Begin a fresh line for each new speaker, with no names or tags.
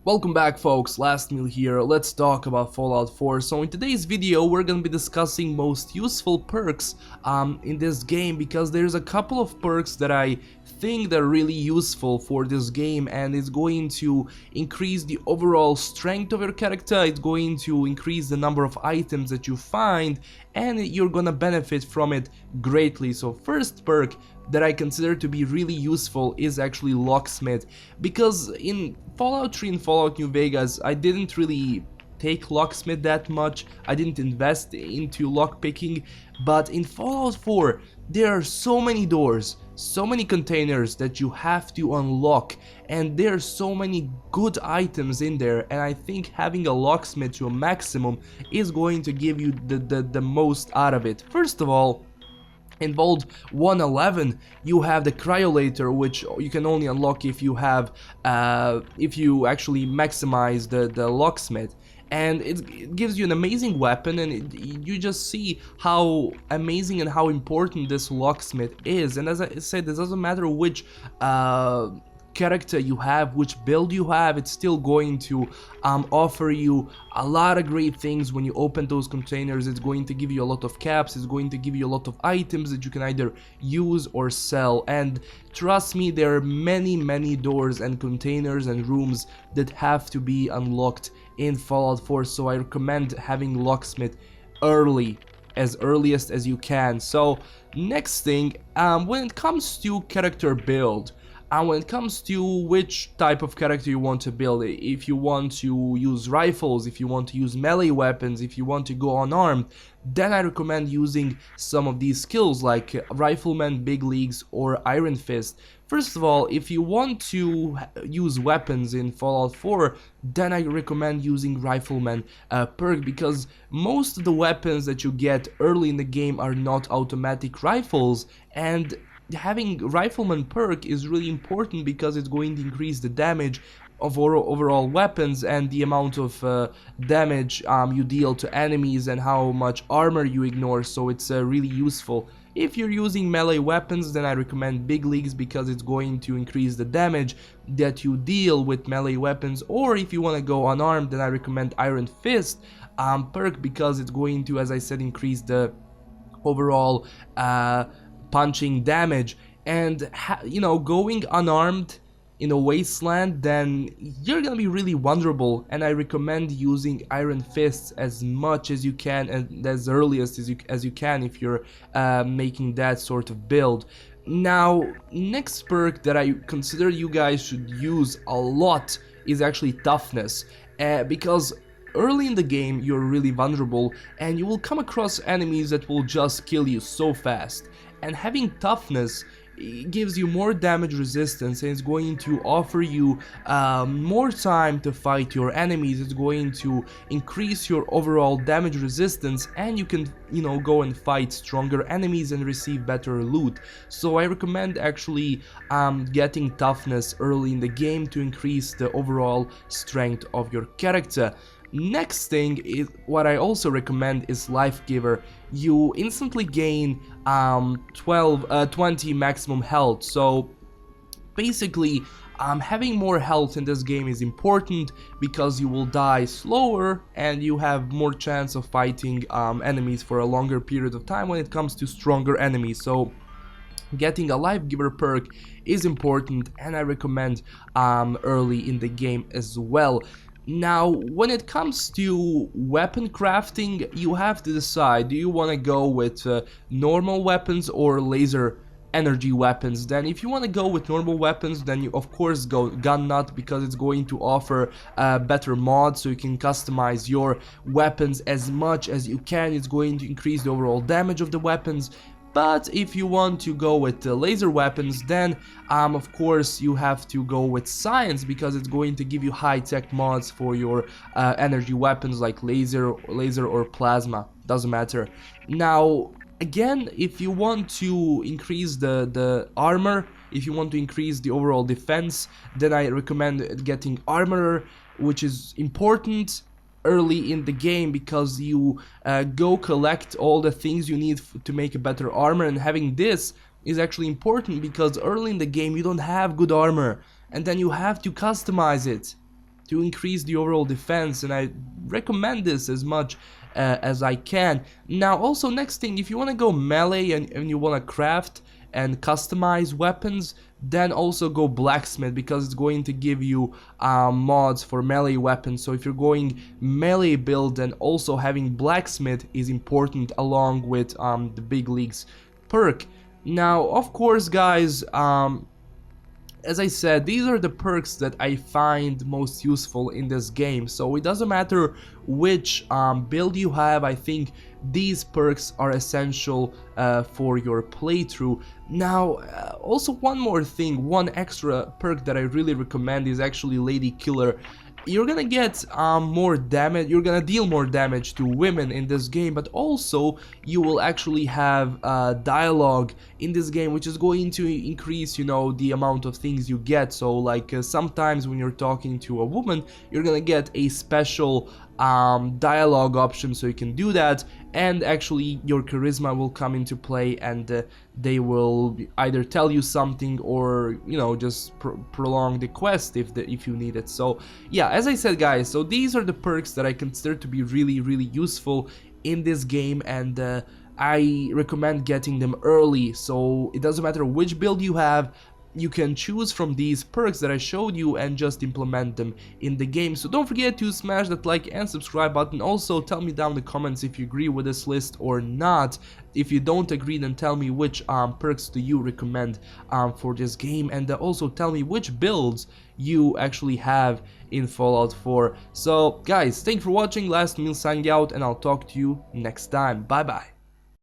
Welcome back folks, LastKnownMeal here. Let's talk about Fallout 4. So in today's video we're gonna be discussing most useful perks in this game, because there's a couple of perks that I think they're really useful for this game, and it's going to increase the overall strength of your character, it's going to increase the number of items that you find, and you're gonna benefit from it greatly. So first perk that I consider to be really useful is actually Locksmith, because in Fallout 3 and Fallout New Vegas I didn't really take Locksmith that much, I didn't invest into lockpicking, but in Fallout 4 there are so many doors, so many containers that you have to unlock, and there are so many good items in there, and I think having a locksmith to a maximum is going to give you the most out of it. First of all, in Vault 111 you have the cryolator, which you can only unlock if you have if you actually maximize the locksmith, and it gives you an amazing weapon, and you just see how amazing and how important this locksmith is. And as I said, it doesn't matter which character you have, which build you have, it's still going to offer you a lot of great things. When you open those containers, it's going to give you a lot of caps, it's going to give you a lot of items that you can either use or sell. And trust me, there are many doors and containers and rooms that have to be unlocked in Fallout 4, so I recommend having locksmith as earliest as you can. So next thing, when it comes to character build, and when it comes to which type of character you want to build, if you want to use rifles, if you want to use melee weapons, if you want to go unarmed, then I recommend using some of these skills like Rifleman, Big Leagues, or Iron Fist. First of all, if you want to use weapons in Fallout 4, then I recommend using Rifleman perk, because most of the weapons that you get early in the game are not automatic rifles, and having Rifleman perk is really important because it's going to increase the damage of overall weapons and the amount of damage you deal to enemies and how much armor you ignore, so it's really useful. If you're using melee weapons, then I recommend Big Leagues, because it's going to increase the damage that you deal with melee weapons. Or if you want to go unarmed, then I recommend Iron Fist perk, because it's going to, as I said, increase the overall punching damage. And you know, going unarmed in a wasteland, then you're gonna be really vulnerable, and I recommend using Iron Fists as much as you can and as earliest as you can if you're making that sort of build. Now, next perk that I consider you guys should use a lot is actually Toughness, because early in the game you're really vulnerable and you will come across enemies that will just kill you so fast, and having Toughness gives you more damage resistance, and it's going to offer you more time to fight your enemies. It's going to increase your overall damage resistance, and you can, you know, go and fight stronger enemies and receive better loot. So I recommend actually getting Toughness early in the game to increase the overall strength of your character. Next thing is what I also recommend is Lifegiver. You instantly gain 20 maximum health, so basically having more health in this game is important because you will die slower and you have more chance of fighting enemies for a longer period of time when it comes to stronger enemies. So getting a Lifegiver perk is important, and I recommend early in the game as well. Now, when it comes to weapon crafting, you have to decide, do you want to go with normal weapons or laser energy weapons? Then if you want to go with normal weapons, then you of course go gun nut, because it's going to offer better mods, so you can customize your weapons as much as you can. It's going to increase the overall damage of the weapons. But if you want to go with laser weapons, then of course you have to go with science, because it's going to give you high-tech mods for your energy weapons like laser or plasma, doesn't matter. Now again, if you want to increase the armor, if you want to increase the overall defense, then I recommend getting Armorer, which is important early in the game, because you go collect all the things you need to make a better armor, and having this is actually important because early in the game you don't have good armor, and then you have to customize it. to increase the overall defense, and I recommend this as much as I can. Now also, next thing, if you want to go melee and you want to craft and customize weapons, then also go blacksmith, because it's going to give you mods for melee weapons. So if you're going melee build, then also having blacksmith is important along with the big leagues perk. Now of course guys, as I said, these are the perks that I find most useful in this game. So it doesn't matter which build you have, I think these perks are essential for your playthrough. Now also one more thing, one extra perk that I really recommend is actually Lady Killer. You're gonna get more damage, you're gonna deal more damage to women in this game, but also you will actually have dialogue in this game, which is going to increase, you know, the amount of things you get. So like sometimes when you're talking to a woman, you're gonna get a special dialogue option, so you can do that, and actually your charisma will come into play, and they will either tell you something or, you know, just prolong the quest if you need it. So yeah, as I said guys, so these are the perks that I consider to be really useful in this game, and I recommend getting them early. So it doesn't matter which build you have, you can choose from these perks that I showed you and just implement them in the game. So don't forget to smash that like and subscribe button. Also tell me down in the comments if you agree with this list or not. If you don't agree, then tell me which perks do you recommend for this game, and also tell me which builds you actually have in Fallout 4. So guys, thanks for watching. LastKnownMeal signing out, and I'll talk to you next time. Bye bye.